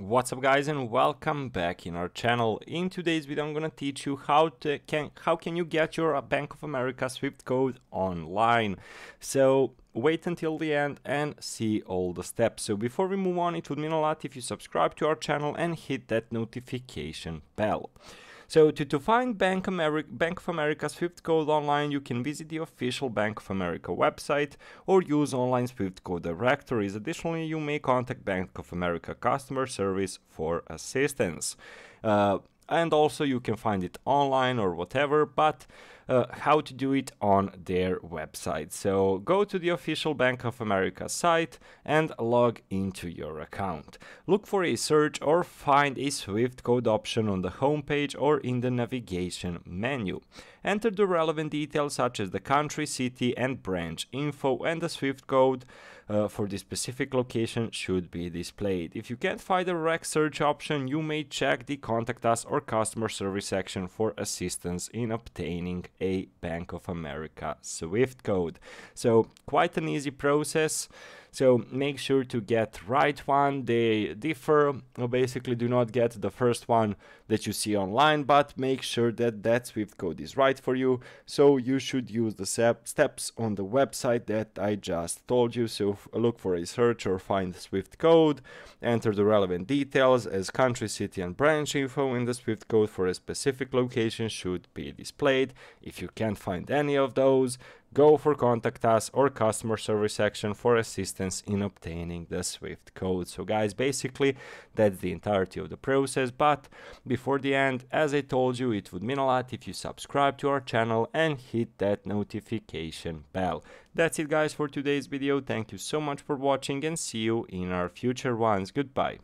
What's up guys, and welcome back in our channel. In today's video I'm gonna teach you how can you get your Bank of America Swift code online. So wait until the end and see all the steps. So before we move on, it would mean a lot if you subscribe to our channel and hit that notification bell. So to find Bank of America Swift code online, you can visit the official Bank of America website or use online Swift code directories. Additionally, you may contact Bank of America customer service for assistance. And also you can find it online or whatever, but how to do it on their website. So go to the official Bank of America site and log into your account. Look for a search or find a Swift code option on the homepage or in the navigation menu. Enter the relevant details such as the country, city and branch info, and the Swift code for the specific location should be displayed. If you can't find a direct search option, you may check the Contact Us or Customer Service section for assistance in obtaining a Bank of America Swift code. So quite an easy process. So make sure to get right one. They differ. Basically, do not get the first one that you see online, but make sure that that Swift code is right for you. So you should use the steps on the website that I just told you. So look for a search or find the Swift code, enter the relevant details as country, city and branch info, and the Swift code for a specific location should be displayed. If you can't find any of those, go for Contact Us or Customer Service section for assistance in obtaining the Swift code. So guys, basically that's the entirety of the process, but before the end, as I told you, it would mean a lot if you subscribe to our channel and hit that notification bell. That's it guys for today's video. Thank you so much for watching and see you in our future ones. Goodbye.